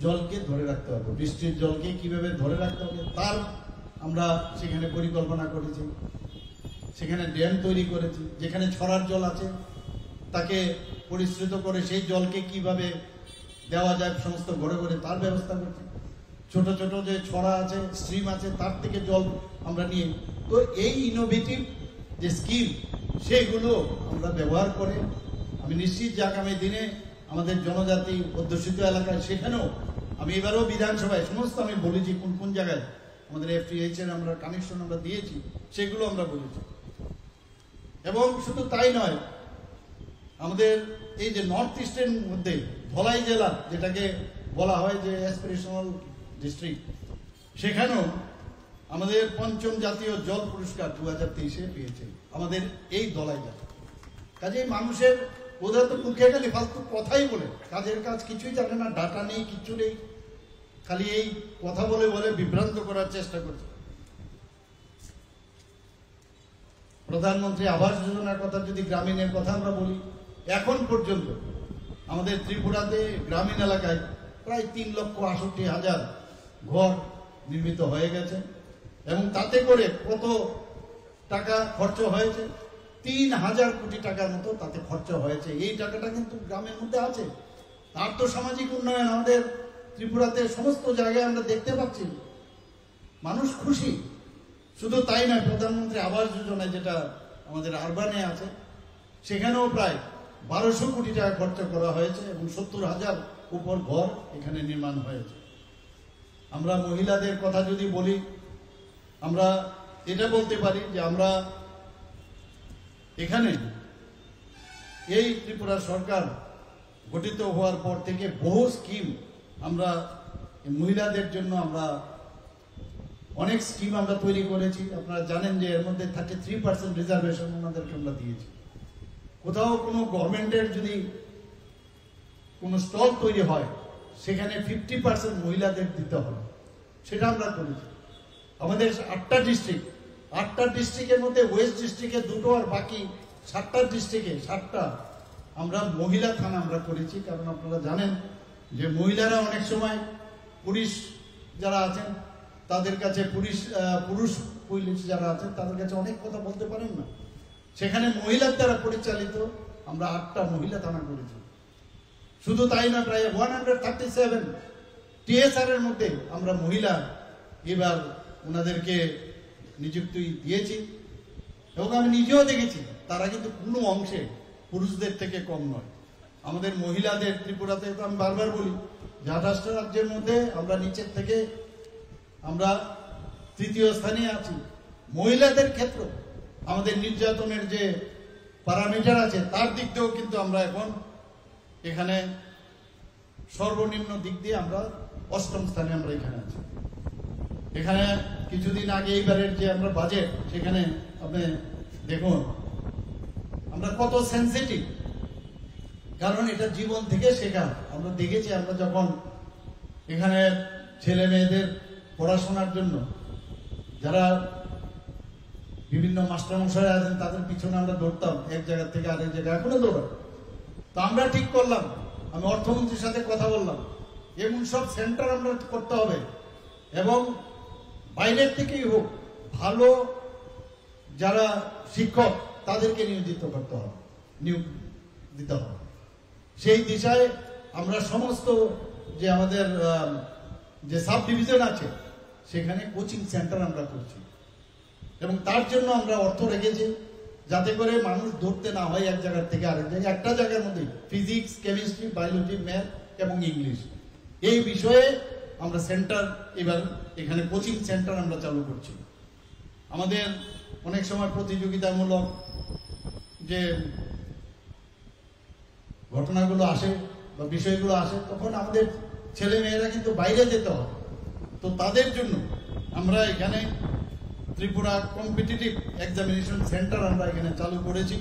জলকে ধরে রাখতে হবে, বৃষ্টির জলকে কিভাবে ধরে রাখতে হবে তার আমরা সেখানে পরিকল্পনা করেছি। সেখানে ড্যাম তৈরি করেছি, যেখানে ছড়ার জল আছে তাকে পরিশ্রুত করে সেই জলকে কিভাবে দেওয়া যায় সমস্ত ঘরে ঘরে তার ব্যবস্থা করছি। ছোট ছোট যে ছড়া আছে, স্ট্রিম আছে, তার থেকে জল আমরা নিয়ে, তো এই ইনোভেটিভ যে স্কিম সেগুলো আমরা ব্যবহার করে আমি নিশ্চিত যে আগামী দিনে আমাদের জনজাতি অধ্যুষিত এলাকায় সেখানেও আমি এবারও বিধানসভায় সমস্ত আমি বলেছি কোন কোন জায়গায় আমাদের FTH এর আমরা কানেকশন আমরা দিয়েছি, সেগুলো আমরা বলেছি। এবং শুধু তাই নয়, আমাদের এই যে নর্থ ইস্টের মধ্যে ধলাই জেলা যেটাকে বলা হয় যে অ্যাসপিরেশনাল ডিস্ট্রিক্ট, সেখানেও আমাদের ৫ম জাতীয় জল পুরস্কার 2023-এ পেয়েছে আমাদের এই দলাই জেলা। কাজেই মানুষের ওদের তো মুখে খালি ফালতু কথাই বলে, কাজের কাজ কিছুই জানে না, ডাটা নেই, কিচ্ছু নেই, খালি এই কথা বলে বলে বিভ্রান্ত করার চেষ্টা করছে। প্রধানমন্ত্রী আবাস যোজনার কথা যদি গ্রামীণের কথা আমরা বলি, এখন পর্যন্ত আমাদের ত্রিপুরাতে গ্রামীণ এলাকায় প্রায় ৩,৬৮,০০০ ঘর নির্মিত হয়ে গেছে এবং তাতে করে কত টাকা খরচ হয়েছে? ৩,০০০ কোটি টাকার মতো তাতে খরচ হয়েছে। এই টাকাটা কিন্তু গ্রামের মধ্যে আছে। আর্থসামাজিক উন্নয়ন আমাদের ত্রিপুরাতে সমস্ত জায়গায় আমরা দেখতে পাচ্ছি, মানুষ খুশি। শুধু তাই নয়, প্রধানমন্ত্রী আবাস যোজনায় যেটা আমাদের আরবানে আছে সেখানেও প্রায় ১২০০ কোটি টাকা খরচ করা হয়েছে এবং ৭০,০০০ উপর ঘর এখানে নির্মাণ হয়েছে। আমরা মহিলাদের কথা যদি বলি, আমরা এটা বলতে পারি যে আমরা এখানে এই ত্রিপুরা সরকার গঠিত হওয়ার পর থেকে বহু স্কিম আমরা মহিলাদের জন্য আমরা অনেক স্কিম আমরা তৈরি করেছি। আপনারা জানেন যে এর মধ্যে 33% রিজার্ভেশন ওনাদেরকে আমরা দিয়েছি। কোথাও কোনো গভর্নমেন্টের যদি কোনো স্টল তৈরি হয় সেখানে 50% মহিলাদের দিতে হবে, সেটা আমরা করেছি। আমাদের 8টা ডিস্ট্রিক্টের মধ্যে ওয়েস্ট ডিস্ট্রিক্টে 2টো আর বাকি 7টা ডিস্ট্রিক্টে 7টা আমরা মহিলা থানা আমরা করেছি। কারণ আপনারা জানেন যে মহিলারা অনেক সময় পুলিশ যারা আছেন তাদের কাছে পুরুষ পুলিশ যারা আছেন তাদের কাছে অনেক কথা বলতে পারেন না, সেখানে মহিলার দ্বারা পরিচালিত আমরা 8টা মহিলা থানা করেছি। শুধু তাই না, প্রায় 137 TSR এর মধ্যে আমরা মহিলা এবার ওনাদেরকে নিযুক্তি দিয়েছি এবং আমি নিজেও দেখেছি তারা কিন্তু কোনো অংশে পুরুষদের থেকে কম নয়। আমাদের মহিলাদের ত্রিপুরাতে তো আমি বারবার বলি যে 28টা রাজ্যের মধ্যে আমরা নিচের থেকে আমরা 3য় স্থানে আছি। মহিলাদের ক্ষেত্রে আমাদের নির্যাতনের যে প্যারামিটার আছে তার দিক দিয়েও কিন্তু আমরা এখন এখানে সর্বনিম্ন দিক দিয়ে আমরা 8ম স্থানে আমরা এখানে আছি। এখানে কিছুদিন আগে এইবারের যে আমরা বাজেট, সেখানে আপনি দেখুন আমরা কত সেন্সিটিভ, কারণ এটা জীবন থেকে শেখা। আমরা দেখেছি আমরা যখন এখানে ছেলে মেয়েদের পড়াশোনার জন্য যারা বিভিন্ন মাস্টারমশাই আছেন তাদের পিছনে আমরা দৌড়তাম এক জায়গা থেকে আরেক জায়গায়, এখনো দৌড়াই। তো আমরা ঠিক করলাম, আমি অর্থমন্ত্রীর সাথে কথা বললাম, এমন সব সেন্টার আমরা করতে হবে এবং বাইরের থেকেই হোক ভালো যারা শিক্ষক তাদেরকে নিয়োজিত করতে হবে, নিয়োগ দিতে হবে। সেই দিশায় আমরা সমস্ত যে আমাদের যে সাব ডিভিশন আছে সেখানে কোচিং সেন্টার আমরা করছি এবং তার জন্য আমরা অর্থ রেখেছি যাতে করে মানুষ ধরতে না হয় এক জায়গার থেকে আরেক জায়গায়। একটা জায়গার মধ্যে ফিজিক্স, কেমিস্ট্রি, বায়োলজি, ম্যাথ এবং ইংলিশ এই বিষয়ে আমরা সেন্টার এবার এখানে কোচিং সেন্টার আমরা চালু করছি। আমাদের অনেক সময় প্রতিযোগিতামূলক যে ঘটনাগুলো আসে বা বিষয়গুলো আসে তখন আমাদের ছেলে মেয়েরা কিন্তু বাইরে যেতে হয়। তো তাদের জন্য আমরা এখানে ত্রিপুরা কম্পিটিটিভ এক্সামিনেশন সেন্টার আমরা এখানে চালু করেছি,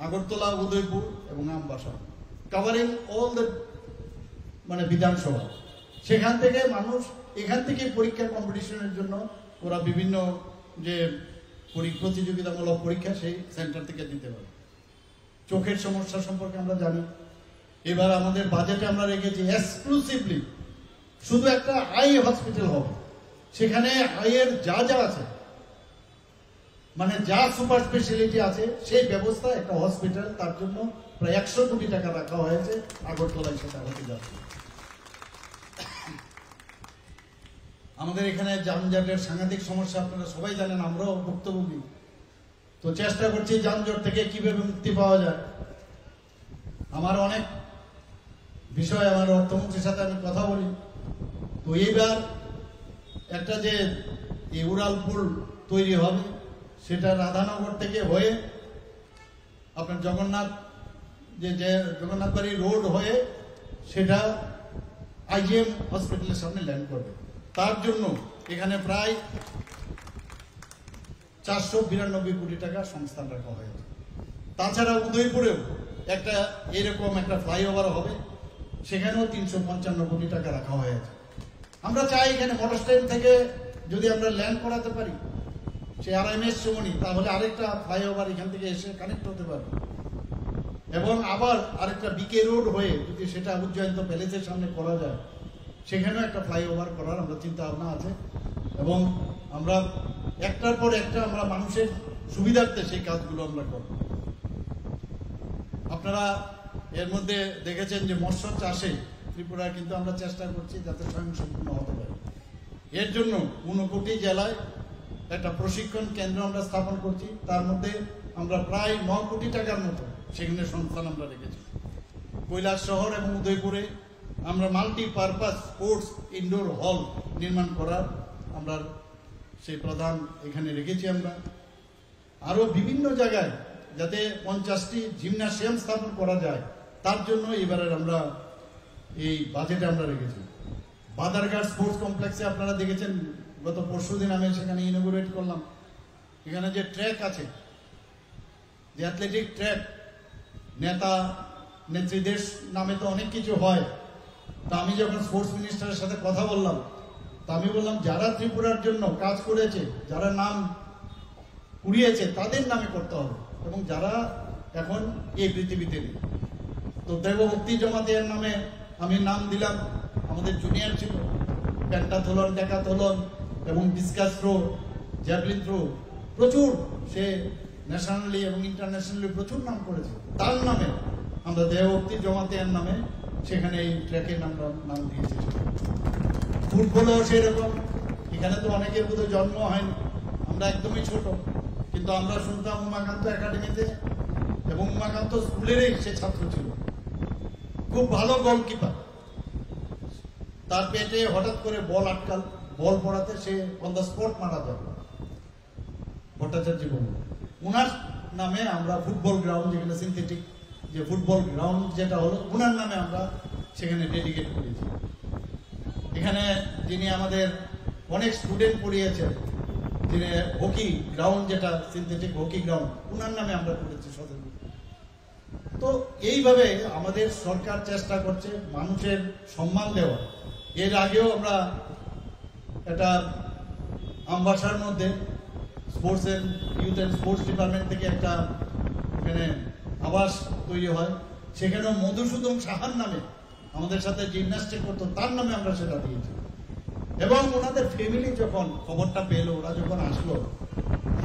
আগরতলা, উদয়পুর এবং আমবাসা, কাভারিং অল দ্য বিধানসভা। সেখান থেকে মানুষ এখান থেকে পরীক্ষা কম্পিটিশনের জন্য ওরা বিভিন্ন যে প্রতিযোগিতামূলক পরীক্ষা সেই সেন্টার থেকে দিতে পারে। চোখের সমস্যা সম্পর্কে আমরা জানি, এবার আমাদের বাজেটে আমরা রেখেছি এক্সক্লুসিভলি শুধু একটা আই হসপিটাল হবে। সেখানে আইয়ের যা যা আছে যা সুপার স্পেশালিটি আছে সেই ব্যবস্থা একটা হসপিটাল, তার জন্য প্রায় 100 কোটি টাকা রাখা হয়েছে, আগরতলায় সেটা হতে যাচ্ছে। আমাদের এখানে যানজটের সাংঘাতিক সমস্যা আপনারা সবাই জানেন, আমরাও ভুক্তভোগী। তো চেষ্টা করছি যানজট থেকে কিভাবে মুক্তি পাওয়া যায়। আমার অনেক বিষয় আমার অর্থমন্ত্রীর সাথে আমি কথা বলি। তো এইবার একটা যে উড়াল পুল তৈরি হবে সেটা রাধানগর থেকে হয়ে আপনার জগন্নাথ বাড়ি রোড হয়ে সেটা IGM হসপিটালের সামনে ল্যান্ড করবে। তার জন্য এখানে প্রায় 492 কোটি টাকা সংস্থান রাখা হয়েছে। তাছাড়া উদয়পুরেও একটা এরকম একটা ফ্লাইওভার হবে, সেখানেও 355 কোটি টাকা রাখা হয়েছে। আমরা চাই এখানে মোটর স্ট্যান্ড থেকে যদি আমরা ল্যান্ড করাতে পারি সে RMS চৌমনি, তাহলে আরেকটা ফ্লাইওভার এখান থেকে এসে কানেক্ট হতে পারবে। এবং আবার আরেকটা বিকে রোড হয়ে যদি সেটা উজ্জয়ন্ত প্যালেসের সামনে করা যায়, সেখানেও একটা ফ্লাইওভার করার আমরা চিন্তা ভাবনা আছে। এবং আমরা একটার পর একটা আমরা মানুষের সুবিধার্থে সেই কাজগুলো আমরা করব। আপনারা এর মধ্যে দেখেছেন যে মৎস্য চাষে ত্রিপুরা কিন্তু আমরা চেষ্টা করছি যাতে স্বয়ংসম্পূর্ণ হতে পারে। এর জন্য 59 জেলায় একটা প্রশিক্ষণ কেন্দ্র আমরা স্থাপন করছি। তার মধ্যে আমরা প্রায় 9 কোটি টাকার মতো সেখানে সংস্থান আমরা রেখেছি। কৈলাসহর এবং উদয়পুরে আমরা মাল্টিপারপাস স্পোর্টস ইনডোর হল নির্মাণ করার আমরা সেই প্রধান এখানে রেখেছি। আমরা আরো বিভিন্ন জায়গায় যাতে 50টি জিমনাসিয়াম স্থাপন করা যায়, তার জন্য এবারের আমরা এই বাজেটে আমরা রেখেছি। বাদারঘাট স্পোর্টস কমপ্লেক্সে আপনারা দেখেছেন গত পরশুদিন আমি সেখানে ইনগুরেট করলাম। এখানে যে ট্র্যাক আছে, যে অ্যাথলেটিক ট্র্যাক, নেতা নেত্রীদের নামে তো অনেক কিছু হয়। তা আমি যখন স্পোর্টস মিনিস্টারের সাথে কথা বললাম, তা আমি বললাম যারা ত্রিপুরার জন্য কাজ করেছে, যারা নাম কুড়িয়েছে তাদের নামে করতে হবে, এবং যারা এখন এই পৃথিবীতে নেই। তো দেবভক্তি জমাতের নামে আমি নাম দিলাম। আমাদের জুনিয়র ছিল, পেন্টাথলন, ডেকাথলন এবং ডিসকাস থ্রো, জ্যাভলিন থ্রো, প্রচুর সে ন্যাশনালি এবং ইন্টারন্যাশনালি প্রচুর নাম করেছে। তার নামে আমরা দেবভক্তি জমাতের নামে সেখানে এই ট্র্যাকের নাম দিয়েছি। ফুটবলও সেরকম, এখানে তো অনেকের বোধহয় জন্ম হয়নি, আমরা একদমই ছোট, কিন্তু আমরা শুনতাম উমাকান্ত একাডেমিতে এবং উমাকান্ত স্কুলেরই সে ছাত্র ছিল, খুব ভালো গোলকিপার। তার পেটে হঠাৎ করে বল আটকাল, বল পড়াতে সে অন দ্য স্পট মারা যায়। ভট্টাচার্য বাবু, উনার নামে আমরা ফুটবল গ্রাউন্ড, যেখানে সিনথেটিক যে ফুটবল গ্রাউন্ড যেটা হলো, উনার নামে আমরা সেখানে ডেডিকেট করেছি। এখানে যিনি আমাদের অনেক স্টুডেন্ট পড়িয়েছেন, যিনি হকি গ্রাউন্ড যেটা সিনথেটিক হকি গ্রাউন্ড, উনার নামে আমরা করেছি সদর। তো এইভাবে আমাদের সরকার চেষ্টা করছে মানুষের সম্মান দেওয়া। এর আগেও আমরা একটা আমবাসার মধ্যে sports and youth and sports department থেকে একটা এখানে আবাস তৈরি হয়, সেখানেও মধুসূদন সাহার নামে আমাদের সাথে জিমন্যাস্টিক করতো, তার নামে আমরা সেটা দিয়েছি। এবং ওনাদের ফ্যামিলি যখন খবরটা পেল, ওরা যখন আসলো,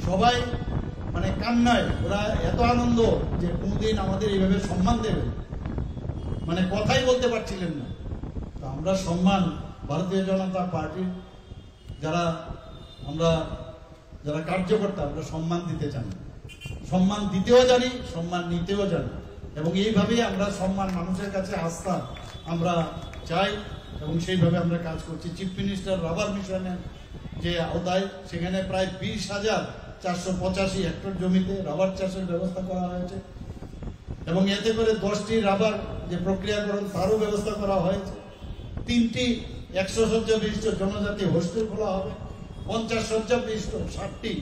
সবাই মানে কান্নায়, ওরা এত আনন্দ যে কোনদিন আমাদের এইভাবে সম্মান দেবে, মানে কথাই বলতে পারছিলেন না। তো আমরা সম্মান, ভারতীয় জনতা পার্টির যারা আমরা যারা কার্যকর্তা, আমরা সম্মান দিতে জানি, সম্মান দিতেও জানি, সম্মান নিতেও জানি, এবং এইভাবেই আমরা সম্মান, মানুষের কাছে আস্থা আমরা চাই, এবং সেইভাবে আমরা কাজ করছি। চিফ মিনিস্টার রাবার মিশনের যে আওতায় সেখানে প্রায় 20,485 হেক্টর জমিতে রাবার চাষের ব্যবস্থা করা হয়েছে, এবং এতে করে 10টি রাবার যে প্রক্রিয়াকরণ তারও ব্যবস্থা করা হয়েছে। 3টি 100 শয্যা বিশিষ্ট জনজাতি হোস্টেল খোলা হবে, 50 শয্যা বিশিষ্ট 60টি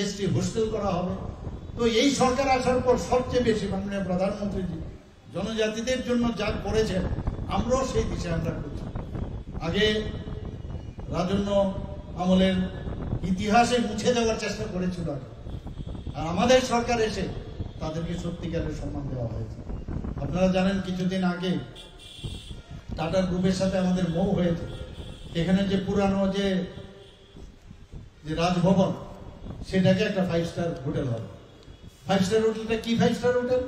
ST হোস্টেল করা হবে। তো এই সরকার আসার পর সবচেয়ে বেশি মাননীয় প্রধানমন্ত্রীজি জনজাতিদের জন্য যা করেছেন, আমরাও সেই দিশায় আমরা করছি। আগে রাজন্য আমলের ইতিহাসে মুছে দেওয়ার চেষ্টা করেছিল, আর আমাদের সরকার এসে তাদেরকে সত্যিকারের সম্মান দেওয়া হয়েছে। আপনারা জানেন কিছুদিন আগে টাটা গ্রুপের সাথে আমাদের মৌ হয়েছে। এখানে যে পুরানো যে রাজভবন, সেটাকে একটা 5 স্টার হোটেল হবে। 5 স্টার হোটেলটা কি 5 স্টার হোটেল?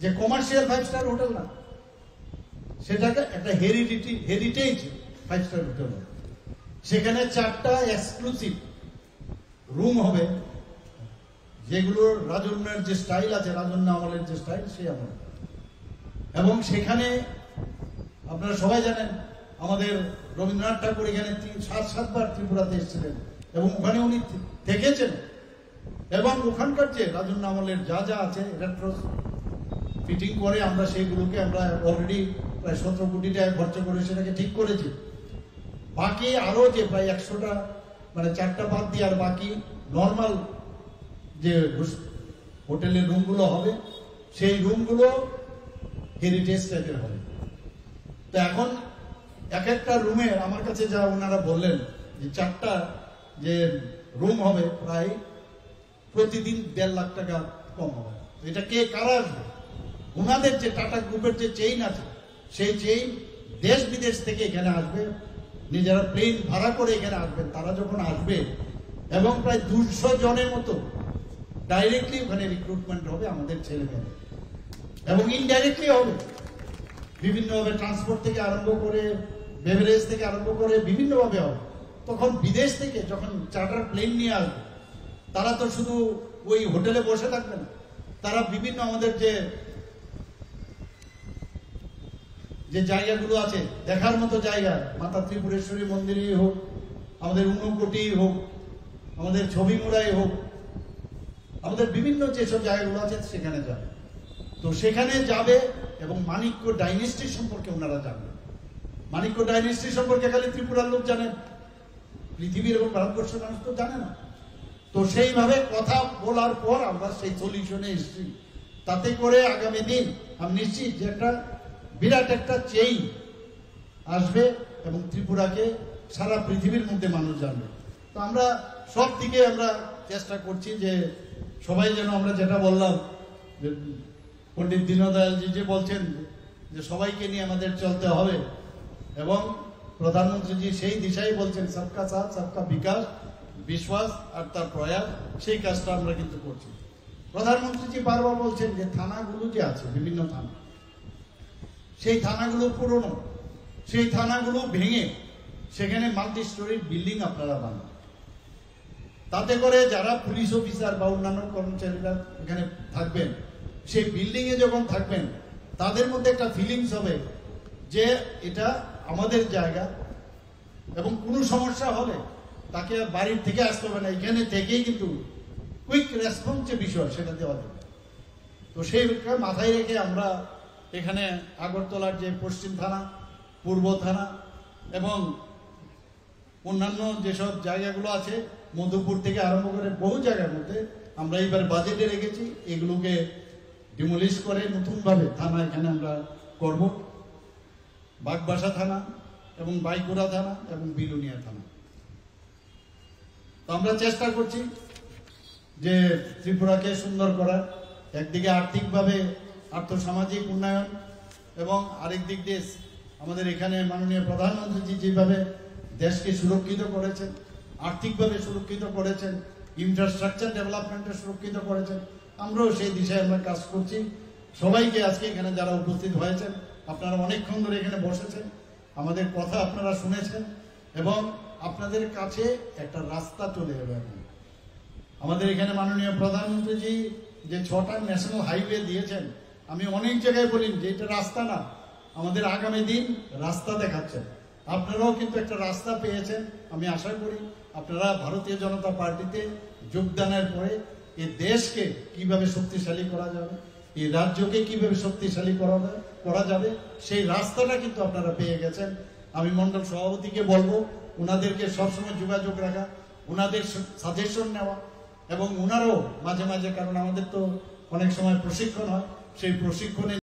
যে কমার্শিয়াল 5 স্টার হোটেল না, সেটাকে একটা হেরিটেজ 5 স্টার হোটেল হবে। সেখানে 4টা এক্সক্লুসিভ রুম হবে, যেগুলো রাজন্যের যে স্টাইল আছে, রাজন্য আমলের যে স্টাইল, সেই আমল। এবং সেখানে আপনারা সবাই জানেন আমাদের রবীন্দ্রনাথ ঠাকুর এখানে 7-7বার ত্রিপুরাতে এসেছিলেন, এবং ওখানে উনি থেকেছেন। এবং ওখানকার যে রাজন্য আমলের যা যা আছে রেট্রো ফিটিং করে আমরা সেইগুলোকে আমরা অলরেডি প্রায় 17 কোটি টাকা খরচ করে সেটাকে ঠিক করেছি। বাকি আরো যে প্রায় 100টা, মানে 4টা বাদ দিয়ে আর বাকি নর্মাল যে হোটেলের রুমগুলো হবে সেই রুমগুলো হেরিটেজ টাইপের হবে। তো এখন এক একটা রুমে আমার কাছে যা ওনারা বললেন যে 4টা যে রুম হবে প্রায় প্রতিদিন 1.5 লাখ টাকা কম হবে। এটা কে কারা আসবে? ওনাদের যে টাটা গ্রুপের যে চেইন আছে সেই চেইন দেশ বিদেশ থেকে এখানে আসবে, নিজেরা প্লেন ভাড়া করে এখানে আসবেন। তারা যখন আসবে এবং প্রায় 200 জনের মতো ডাইরেক্টলি ওখানে রিক্রুটমেন্ট হবে আমাদের ছেলে মেয়েদের, এবং ইনডাইরেক্টলি হবে বিভিন্নভাবে, ট্রান্সপোর্ট থেকে আরম্ভ করে বেভারেজ থেকে আরম্ভ করে বিভিন্নভাবে হবে। তখন বিদেশ থেকে যখন চার্টার প্লেন নিয়ে আসবে তারা তো শুধু ওই হোটেলে বসে থাকবে না, তারা বিভিন্ন আমাদের যে জায়গাগুলো আছে দেখার মতো জায়গা, মাতা ত্রিপুরেশ্বরী মন্দিরই হোক, আমাদের ঊনকোটি হোক, আমাদের ছবিমুড়াই হোক, আমাদের বিভিন্ন যেসব জায়গাগুলো আছে সেখানে যাবে। তো সেখানে যাবে এবং মাণিক্য ডাইনেস্টি সম্পর্কে ওনারা জানবেন। মাণিক্য ডাইনেস্টি সম্পর্কে খালি ত্রিপুরার লোক জানেন, পৃথিবীর এবং ভারতবর্ষের মানুষ তো জানে না। তো সেইভাবে কথা বলার পর আমরা সেই সলিউশনে এসেছি, তাতে করে আগামী দিন আমি নিশ্চিত যে একটা বিরাট একটা চেইন আসবে এবং ত্রিপুরাকে সারা পৃথিবীর মধ্যে মানুষ জানবে। তো আমরা সব দিকে আমরা চেষ্টা করছি যে সবাই যেন, আমরা যেটা বললাম যে পণ্ডিত দীনদয়ালজি যে বলছেন যে সবাইকে নিয়ে আমাদের চলতে হবে, এবং প্রধানমন্ত্রীজি সেই দিশাই বলছেন সবকা সাথ সবকা বিকাশ, বিশ্বাস আর তার প্রয়াস, সেই কাজটা আমরা কিন্তু করছি। প্রধানমন্ত্রীজি বারবার বলছেন যে থানাগুলো যে আছে বিভিন্ন থানা, সেই থানাগুলো পুরনো, সেই থানাগুলো ভেঙে সেখানে মাল্টি স্টোরির বিল্ডিং আপনারা বানান, তাতে করে যারা পুলিশ অফিসার বা অন্যান্য কর্মচারীরা এখানে থাকবেন, সেই বিল্ডিং এ যখন থাকবেন তাদের মধ্যে একটা ফিলিংস হবে যে এটা আমাদের জায়গা, এবং কোনো সমস্যা হলে তাকে বাড়ির থেকে আসতে হবে না, এখানে থেকেই কিন্তু কুইক রেসপন্স যে বিষয় সেটা দেওয়া যাবে। তো সেই মাথায় রেখে আমরা এখানে আগরতলার যে পশ্চিম থানা, পূর্ব থানা এবং অন্যান্য যেসব জায়গাগুলো আছে মধুপুর থেকে আরম্ভ করে বহু জায়গার মধ্যে আমরা এইবার বাজেটে রেখেছি, এগুলোকে ডিমোলিশ করে নতুনভাবে থানা এখানে আমরা করব। বাগবাসা থানা এবং বাইকুড়া থানা এবং বিলুনিয়া থানা। তো আমরা চেষ্টা করছি যে ত্রিপুরাকে সুন্দর করার, একদিকে আর্থিকভাবে আর্থসামাজিক উন্নয়ন, এবং আরেক দিক দিয়ে আমাদের এখানে মাননীয় প্রধানমন্ত্রী যেভাবে দেশকে সুরক্ষিত করেছেন, আর্থিকভাবে সুরক্ষিত করেছেন, ইনফ্রাস্ট্রাকচার ডেভেলপমেন্টে সুরক্ষিত করেছেন, আমরাও সেই দিশায় আমরা কাজ করছি। সবাইকে আজকে এখানে যারা উপস্থিত হয়েছেন, আপনারা অনেকক্ষণ ধরে এখানে বসেছেন, আমাদের কথা আপনারা শুনেছেন, এবং আপনাদের কাছে একটা রাস্তা চলে যাবে। এখন আমাদের এখানে মাননীয় প্রধানমন্ত্রীজি যে 6টা ন্যাশনাল হাইওয়ে দিয়েছেন, আমি অনেক জায়গায় বলি যে এটা রাস্তা না, আমাদের আগামী দিন রাস্তা দেখাচ্ছেন। আপনারাও কিন্তু একটা রাস্তা পেয়েছেন। আমি আশা করি আপনারা ভারতীয় জনতা পার্টিতে যোগদানের পরে এই দেশকে কিভাবে শক্তিশালী করা যাবে, এই রাজ্যকে কিভাবে শক্তিশালী করা যাবে, সেই রাস্তাটা কিন্তু আপনারা পেয়ে গেছেন। আমি মন্ডল সভাপতিকে বলবো ওনাদেরকে সবসময় যোগাযোগ রাখা, ওনাদের সাজেশন নেওয়া, এবং ওনারাও মাঝে মাঝে, কারণ আমাদের তো অনেক সময় প্রশিক্ষণ হয়, সেই প্রশিক্ষণে